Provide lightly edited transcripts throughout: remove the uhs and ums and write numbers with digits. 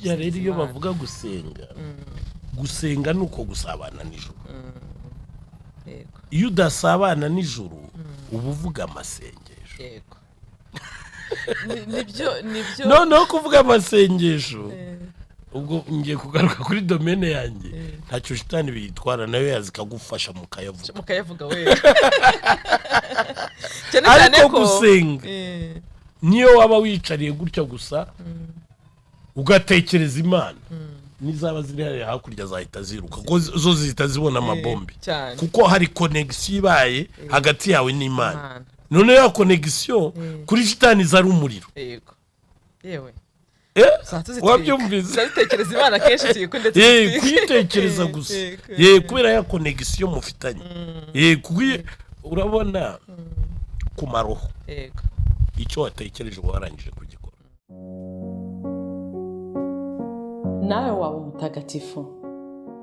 burya rero iyo bavuga gusenga nuko gusabana nijoro. Yego. Iyo udasabana nijoro uba uvuga amasengesho. Yego. Nibyo noneho kuvuga amasengesho ubwo ngiye kugaruka kuri domene yanjye ntacyo shitani biyitwara nayo yazikagufasha mukayavuga we ariko gusenga niyo waba wicariye gutya gusa ugatekereza Imana nizaba ziri hariya hakurya zahita ziruka kuko zo zihita zibona amabombe kuko hari connection ibaye hagati yawe n'Imana. None ya connection kuri shitani zari umuriro. Yego. Yewe. Wabyumvise zitekereza Imana kenshi cyiko ndetse kwitekereza gusa. Kubera ya connection mufitanye. Urabona ku maroho. Yego. Icyo watekereje warangije kugikora. Nawe waba umutagatifu.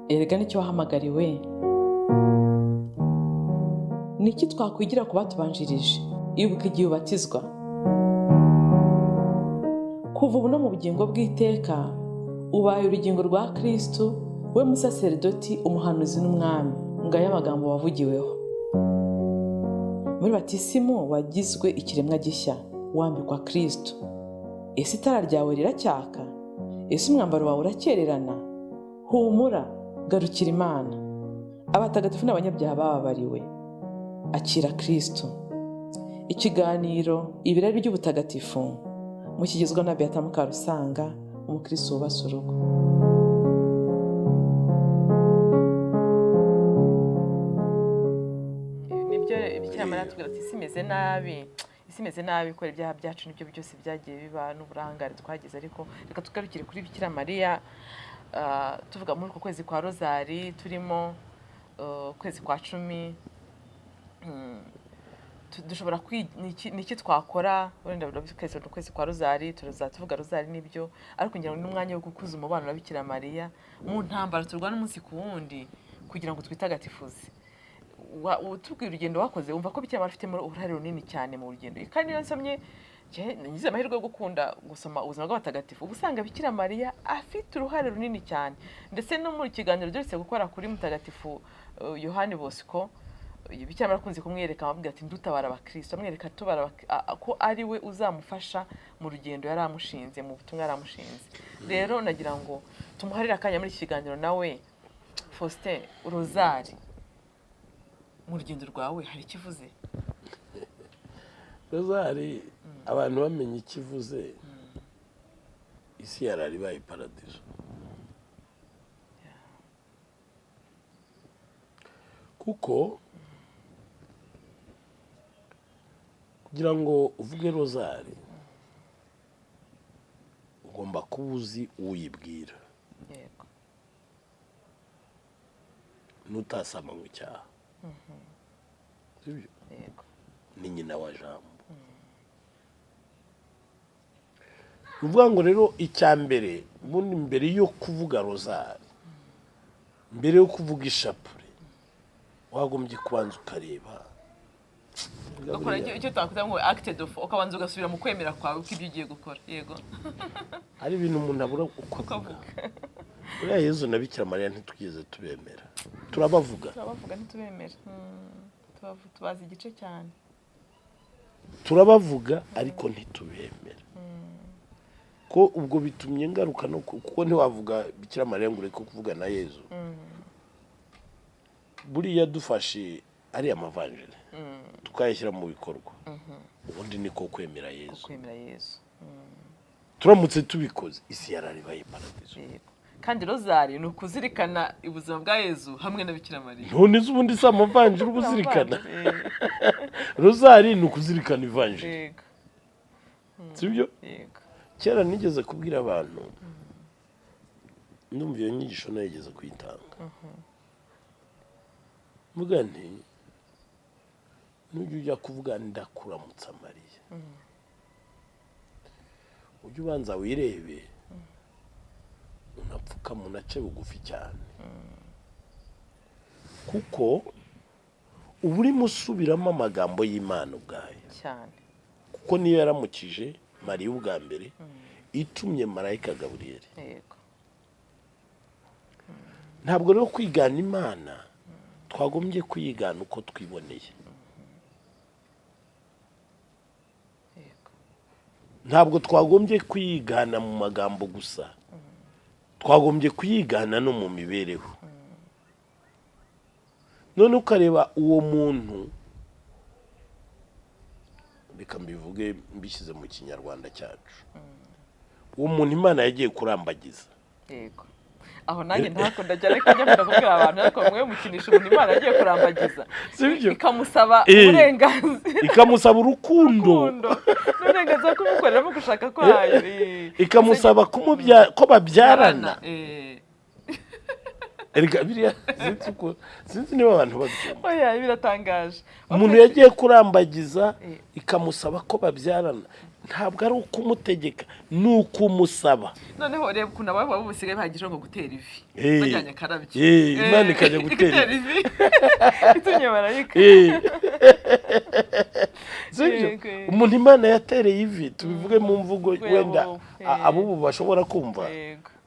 Erega nicyo wahamagariwe. Niki twakwigira kuba tubanjirije? Ibuka igihe ubatizwa. Kuva ubu no mu bugingo bw'iteka ubaye urugingo rwa Kristo, we musaserdoti, umuhanuzi n'umwami. Ngaya amagambo wavugiweho. Muri batisimu wagizwe ikiremwa gishya, wambikwa Kristo. Ese itara ryawe riracyaka? Ese umwambaro wawe urakererana? Humura, garukira Imana. Abatagatifu n'abanyabyaha bababariwe. Akira Kristo. Ikiganiro ibirari by'ubutagatifu mukigizwa na Beata Mukarusanga, umukristo wubasa urugo. Nibyo bicyamara tubwira ati isimeze nabi ko ibyaha byacu nibyo byose byagiye biba n'uburangare twagize, ariko reka tugarukire kuri Bikira Mariya. Tuvuga muri uko kwezi kwa Rozari turimo kwezi kwa 10 dushobora niki twakora wenda bikeze no kwezi kwa Rozari tuvuga Rozari nibyo, ariko ngira n'umwanya wo gukuza umubano na Bikira Mariya mu ntambara turwana umunsi ku wundi kugira ngo twitagatifuze. Utubwira urugendo wakoze umva ko Bikira Mariya afite uruhare runini cyane mu rugendo, kandi iyo nsomye ngize amahirwe yo gukunda gusoma ubuzima bw'abatagatifu ubusanga Bikira Mariya afite uruhare runini cyane, ndetse no muri kiganiro byose gukora kuri mutagatifu Yohani Bosco Bikira Mariya akunze kumwereka amabwira ati ndutabara abakristo, amwereka tubara ko ari we uzamufasha mu rugendo yari amushinze, mu butumwa yari amushinze. Rero nagira ngo tumuharire akanya muri kiganiro nawe Faustin, Rozari mu rugendo rwawe hari ikivuze? Rozari abantu bamenye ikivuze isi yararibaye paradiso. Kuko kugira ngo uvuge Rozari ugomba kuba uzi uyibwira. Yego. Nutasama mu cyaha. Yego. Ni nyina wa jambo. Uvuga ngo rero icyambere bundi mbere yo kuvuga Rozari, mbere yo kuvuga ishapure wagombye kubanza ukareba ukora icyo twakwita ngo acted of, ukabanza ugasubira mu kwemera kwawe uko ibyo ugiye gukora. Yego. Hari ibintu umuntu abura uko avuga. Uriya Yezu na Bikira Mariya ntitugeze tubemera, turabavuga ntitubemera. Tubazi igice cyane, turabavuga ariko ntitubemera. Ko ubwo bitumye ngaruka no kuko ntiwavuga Bikira Mariya ngo ureke kuvuga na Yezu. Buriya dufashe ari amavanjiri tukayishyira mu bikorwa, ubundi niko kwemera Yezu. Turamutse tubikoze isi yararibaye paradiso. Kandi Rozari ni ukuzirikana ubuzima bwa Yezu hamwe na Bikira Mariya. None ubundi si amavanjiri ubuzirikana. Rozari ni ukuzirikana ivanjiri. Yego. Sibyo? Yego. Kera nigeze kubwira abantu, ndumva iyo nyigisho nayigeze kuyitanga. Mvuga nti nujya ujya kuvuga ndakuramutsa Mariya, ujya ubanza wirebe unapfuka mu nace bugufi cyane, kuko uba urimo usubiramo amagambo y'Imana ubwayo cyane. Kuko niyo yaramukije Mariya ubwa mbere itumye marayika Gaburiyeli. yego Ntabwo rero kwigana Imana twagombye kuyigana uko twiboneye. yego Ntabwo twagombye kuyigana mu magambo gusa, twagombye kuyigana no mu mibereho. None ukareba uwo muntu, reka mbivuge mbishyize mu kinyarwanda cyacu, uwo muntu Imana yagiye kurambagiza. yego aho nanjye ntakunda cyane ko njya kubwira abantu ariko mwe mukinisha umuntu Imana yagiye kurambagiza, Sibyo? ikamusaba uburenganzira, ikamusaba urukundo, n'uburenganzira kumukoreramo gushaka kwayo, ikamusaba ko babyarana. Erega biriya sinzi niba abantu babyumva. Oya biratangaje. Umuntu yagiye kurambagiza ikamusaba ko babyarana, ntabwo ari ukumutegeka, ni ukumusaba. Noneho reba ukuntu ababo busigaye bahagije ngo gutera ivi, bajyanye akarabyo, Imana ikajya gutera ivi itunye marayika. Umuntu Imana yatereye ivi, tubivuge mu mvugo wenda abubu bashobora kumva.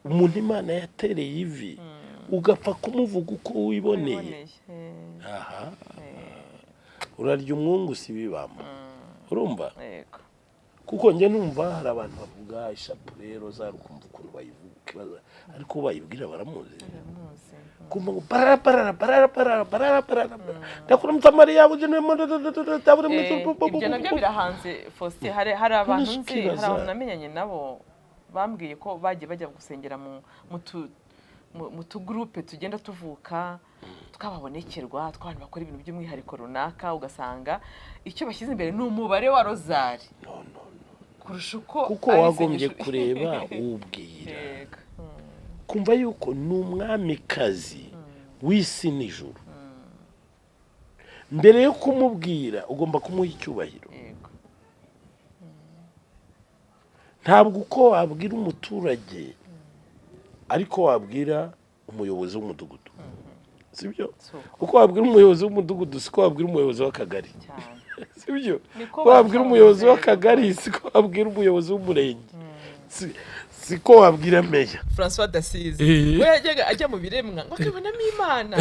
Umuntu Imana yatereye ivi ugapfa kumuvuga uko wiboneye. Aha, urarya umwungu si bibamba, urumva? Kuko njye numva hari abantu bavuga ishapure Rozari ukumva ukuntu bayivuga, ariko bayibwira baramuzi. Kumva ngo barara ndakuramutsa Mariya ujene ibyo nabyo birahanze Faustin. Hari abantu nzi, hari abantu namenyanye nabo bambwiye ko bagiye bajya gusengera mu tugurupe tugenda tuvuka tukababonekerwa, tw'abantu bakora ibintu by'umwihariko runaka, ugasanga icyo bashyize imbere ni umubare wa Rozari kurusha uko kuko wagombye kureba ubwira kumva yuko ni umwamikazi w'isi n'ijuru. Mbere yo kumubwira ugomba kumuha icyubahiro. Ntabwo uko wabwira umuturage ariko wabwira umuyobozi w'umudugudu, sibyo? Uko wabwira umuyobozi w'umudugudu siko wabwira umuyobozi w'akagari, sibyo? Wabwira umuyobozi w'akagari siko wabwira umuyobozi w'umurenge, siko wabwira meya. François d'Assise we yajyaga ajya mu biremwa ngo akabonamo Imana,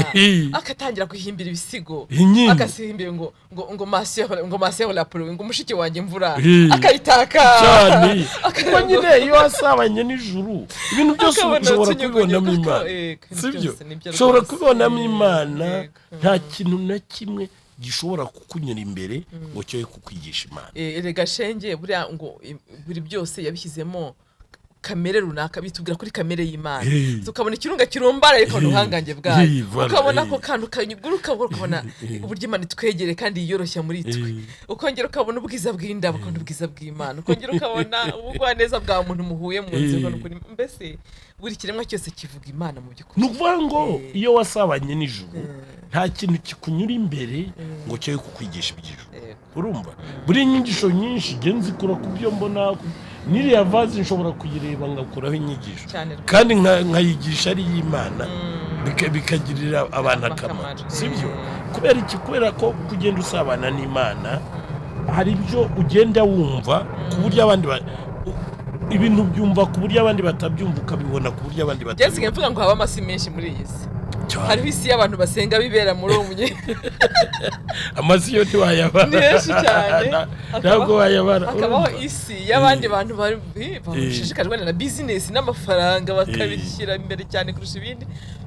akatangira kuhimbira ibisigo, akasihimbira ngo masiyo la puru, ngo mushiki wanjye imvura, akayitaka cyane. Kuko nyine iyo wasabanye n'ijuru ibintu byose ushobora kubibonamo Imana, sibyo? Ushobora kubibonamo Imana, nta kintu na kimwe gishobora kukunyura imbere ngo cyoye kukwigisha Imana. Erega shenge buriya ngo buri byose yabishyizemo kamere runaka, bitubwira kuri kamere y'Imana. Tukabona ikirunga kirumbara ariko n'ubuhangange bwayo, ukabona ko kantu kanyuguruka, ukabona uburyo Imana itwegere kandi yiyoroshya muri twe, ukongera ukabona ubwiza bw'indabo, ukabona ubwiza bw'Imana, ukongera ukabona ubugwaneza bwa muntu muhuye mu nzira. Mbese buri kiremwa cyose kivuga Imana mu by'ukuri. Ni ukuvuga ngo iyo wasabanye n'ijuru nta kintu kikunyura imbere ngo cyoye kukwigisha iby'ijuru. Urumva? Buri inyigisho nyinshi genzi kura ku byo mbona, niriya vazi nshobora kuyireba ngakuraho inyigisho kandi nkayigisha ari y'Imana, bikagirira abantu akamaro, sibyo? Kubera iki? Kubera ko kugenda usabana n'Imana hari ibyo ugenda wumva ku buryo abandi ibintu byumva ku buryo abandi batabyumva, ukabibona ku buryo abandi batabyumva. Jessica mvuga ngo haba amasi menshi muri iyi si. Hariho isi y'abantu basenga bibera muri uwo munye. Amasi yo ntiwayabara. Ni menshi cyane. Ntabwo wayabara. Hakabaho isi y'abandi bantu bashishikajwe na business n'amafaranga, bakabishyira imbere cyane kurusha ibindi.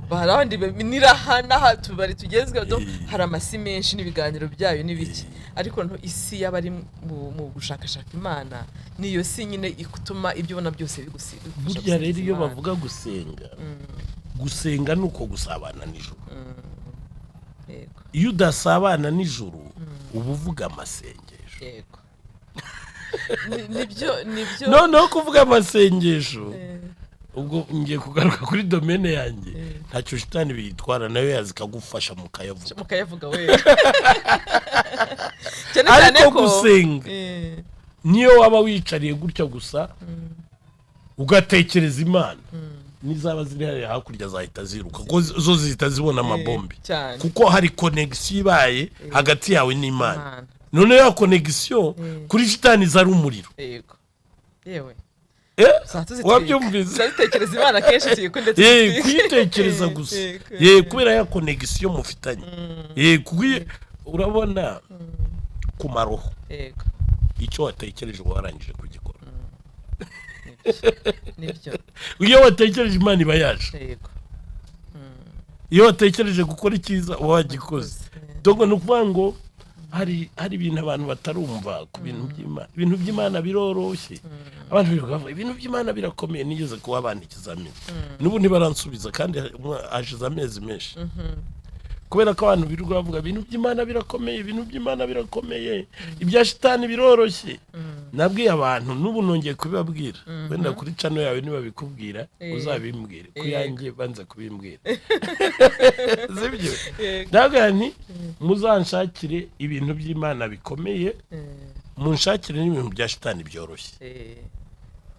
Hari abandi n'iraha tubari tugezweho, hari amasi menshi n'ibiganiro byayo n'ibiki. Ariko no isi y'abari mu gushakashaka Imana niyo si nyine ikutuma ibyo ubona byose bigusiga. Burya rero iyo bavuga gusenga nuko gusabana n'ijuru. Iyo udasabana n'ijuru uba uvuga amasengesho. Yego. Nibyo. Noneho kuvuga amasengesho ubwo ngiye kugaruka kuri domene yanjye, ntacyo shitani biyitwara, nayo yazikagufasha mukayavuga we. Ariko gusenga niyo waba wicariye gutya gusa ugatekereza Imana, nizaba ziri hariya hakurya zahita ziruka, kuko zo zihita zibona amabombe, kuko hari connection ibaye hagati yawe n'Imana. None ya connection kuri shitani zari umuriro. Yego. Yewe wabyumvise dutekereza Imana kenshi tuyikunda kuyitekereza gusa kubera ya connection mufitanye urabona ku maroho icyo watekereje warangije kugikora nibyo iyo watekereje Imana iba yaje iyo watekereje gukora icyiza wagikoze dogo nukuvuga ngo hari ibintu abantu batarumva ku bintu by'Imana biroroshye abantu bivuga ibintu by'Imana birakomeye nigeze kuba abana ikizamini n'ubu ntibaransubiza kandi hashize amezi menshi kubera ko abantu birirwa bavuga ibintu by'Imana birakomeye ibya shitani biroroshye nabwiye abantu n'ubu nongeye kubibabwira wenda kuri channel yawe niba bikubwira uzabimbwire kuyange banze kubimbwira zibyo ndaga nti muzanshakire ibintu by'Imana bikomeye munshakire n'ibintu bya shitani byoroshye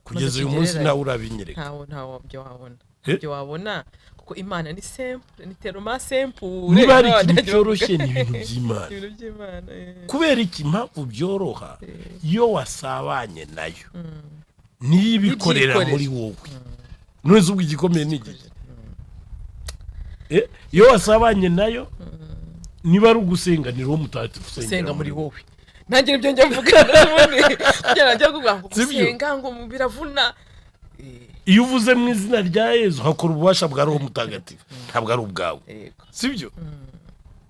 kugeza uyu munsi nawe urabinyereka ntawo byo wabona kuko Imana ni simple ni teroma simple niba ari ikintu cyoroshye ni ibintu by'Imana kubera iki mpamvu byoroha iyo wasabanye nayo nibikorera muri wowe ntuzi ubwo igikomeye n'igihe iyo wasabanye nayo niba ari ugusenga ni roho mutagatifu usenga muri wowe nanjye ibyo njya mvuga n'ubundi kugera njya kuvuga ngo gusenga ngo biravuna iyo uvuze mu izina rya Yesu hakora ububasha bwa roho mutagatifu ntabwo ari ubwawe sibyo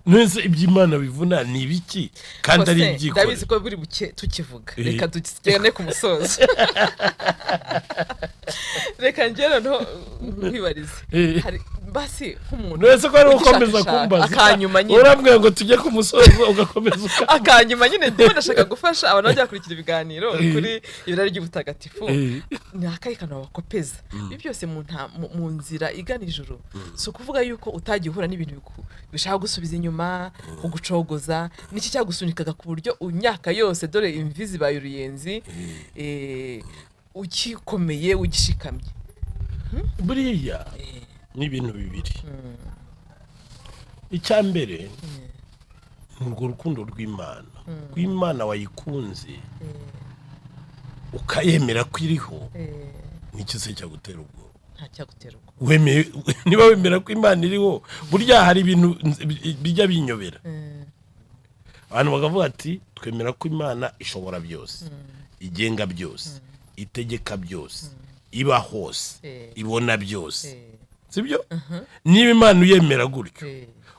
nese iby'Imana bivuna ni ibiki kandi ari ibyikora ndabizi ko buri buke tukivuga reka tukigene ku musozo reka ngero no kwibarize hari basi nk'umuntu nese ko ari ukomeza kumbaza akanyuma nyine urambwiye ngo tujye ku musozo ugakomeza akanyuma nyine ndashaka gufasha abantu bajya kurikira ibiganiro kuri ibirari by'ubutagatifu ni akayikana bakopeza ibi byose mu nzira igana ijuru so kuvuga yuko utagihura n'ibintu bishaka gusubiza inyuma kugucogoza niki cyagusunikaga ku buryo unyaka yose dore imvi zibaye uruyenzi ukikomeye ugishikamye buriya n'ibintu bibiri icyambere urwo rukundo rw'Imana wayikunze ukayemera ko iriho n'ikise cyagutera ubwo ntacyagutera ubwo niba wemera ko Imana iriho burya hari ibintu bijya binyobera abantu bakavuga ati twemera ko Imana ishobora byose igenga byose itegeka byose iba hose ibona byose sibyo niba Imana uyemera gutyo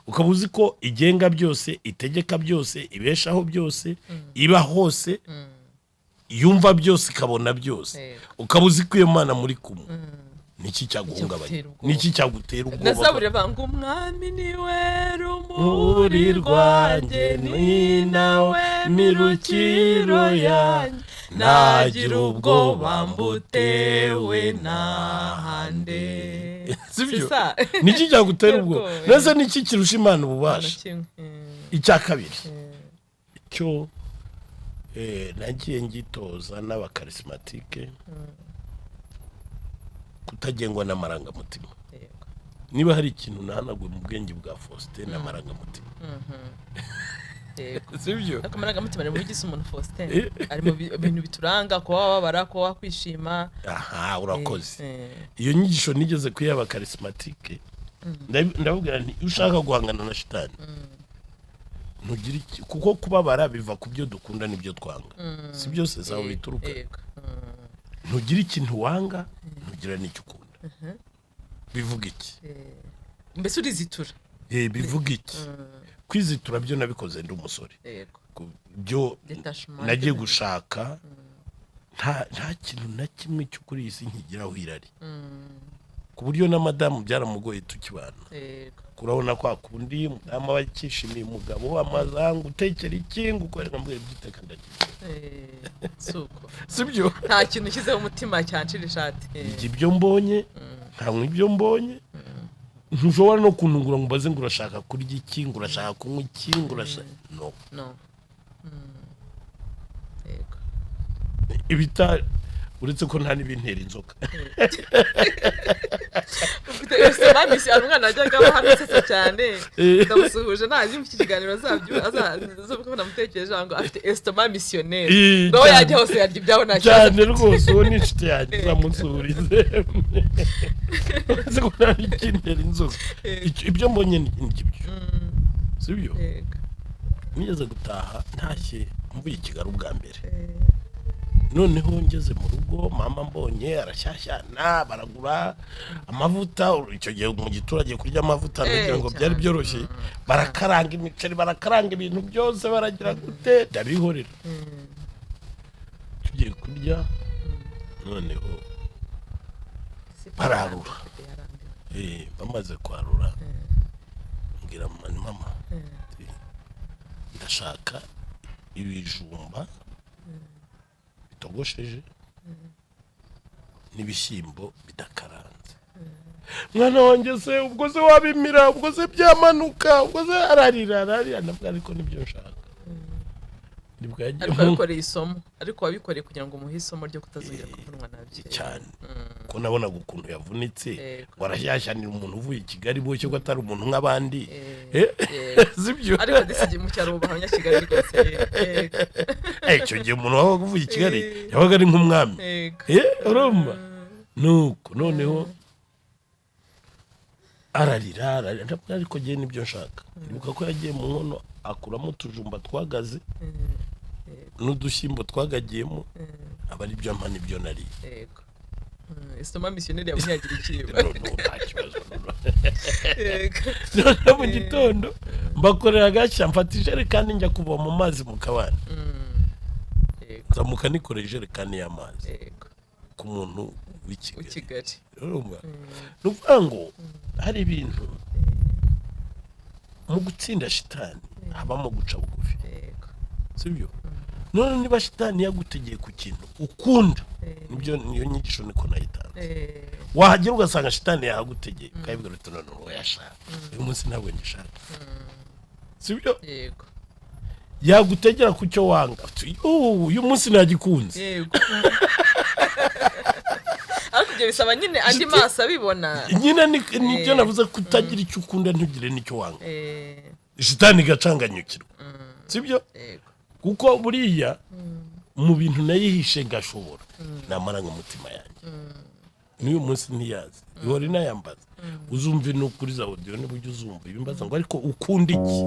ukaba uzi ko igenga byose itegeka byose ibeshaho byose iba hose yumva byose ikabona byose ukaba uzi ko iyo Mana muri kumwe niki cyaguhungabanya niki cyagutera ubwoba nazabure banga umwami niwe rumuri rwanjye ni nawe mirukiro yanjye nagira ubwoba mbutewe n'ahande sibyo niki cyagutera ubwoba neza niki kirusha Imana ububasha icya kabiri cyo nagiye ngitoza n'abakarismatike kutagengwa n'amarangamutima niba hari ikintu nahanaguye mu bwenge bwa Faustin n'amarangamutima sibyo akamaranga ni mugise umuntu Faustin ari mu bintu bituranga ko wababara ko wakwishima urakoze iyo nyigisho nigeze kuyaba charismatique ndavuga nti ushaka guhangana na shitani ntugira iki kuko kubabara biva ku byo dukunda n'ibyo twanga si byose zawe bituruka ntugira ikintu wanga ntugira n'icyo ukunda bivuga iki mbese urizitura bivuga iki kwizitura byo nabikoze ndi umusore byo nagiye gushaka nta kintu na kimwe cyo kuri isi nkigiraho irari ku buryo na madamu byaramugoye tukibana kurabona kwa kundi mama bakishimiye umugabo amazanga utekera iki ngukorera mbwe byiteka ndagiye suko sibyo nta kintu ushyizeho umutima cyanshira ishati ibyo mbonye nta mwibyo mbonye ntushobora no kunungura ngo baze ngo urashaka kurya iki ngo urashaka kunywa iki ngo urashaka no ibita uretse ko nta n'ibintera inzoka ufite ese mamisi ari umwana ajyaga hano sese cyane ndamusuhuje ntazi mu kiganiro azabyuka namutekereje ngo afite estoma missionnaire ngo yajya hose yarya ibyaho nta cyane rwose uwo ni inshuti yanjye zamusuhurize ko nari kinera inzoga ibyo mbonye n'ibyo sibyo nigeze gutaha ntashye mvuye Kigali ubwa mbere noneho ngeze mu rugo mama mbonye arashyashyana baragura amavuta icyo gihe mu giturage kurya amavuta kugira ngo byari byoroshye barakaranga imiceri barakaranga ibintu byose baragira gute ndabihorera tugiye kurya noneho bararura bamaze kwarura mbwira mama ndashaka ibijumba bitogosheje n'ibishyimbo bidakaranze mwana wanjye se ubwo se wabimira ubwo se byamanuka ubwo se ararira ndavuga ariko nibyo nshaka ariko wabikoreye isomo ariko wabikoreye kugira ngo umuhe isomo ryo kutazongera kuvunwa nabyo cyane ko nabonaga ukuntu yavunitse warashyashyanira umuntu uvuye i Kigali boshye ko atari umuntu nk'abandi sibyo ariko disigiye mu cyaro bahanya Kigali rwose icyo gihe umuntu wabaga uvuye i Kigali yabaga ari nk'umwami urumva nuko noneho ararira ariko gihe nibyo nshaka nibuka ko yagiye mu nkono akuramo utujumba twagaze n'udushyimbo twagagiyemo aba ari byo mpana ibyo nari yego estoma missionnaire yabunyagira ikiba nta kibazo none mu gitondo mbakorera agashya mfata ijerekani njya kuvoma mu mazi mu kabande nzamuka nikorera ijerekani y'amazi ku muntu w'i Kigali urumva ni ukuvuga ngo hari ibintu mu gutsinda shitani habamo guca bugufi sibyo none niba shitani yagutegeye ku kintu ukunda nibyo niyo nyigisho niko nayitanze wahagera ugasanga shitani yahagutegeye ukayibwira uti none uwo yashaka uyu munsi ntabwo ngishaka sibyo yego yagutegera ku cyo wanga uyu munsi nagikunze yego ariko ibyo bisaba nyine andi maso abibona nyine nibyo navuze kutagira icyo ukunda ntugire n'icyo wanga shitani igacanganyukirwa sibyo kuko buriya mu bintu nayihishe gashobora n'amarangamutima yanjye n'uyu munsi ntiyazi ihora inayambaza uzumve no kuri za audio niba ujya uzumva ibimbaza ngo ariko ukunda iki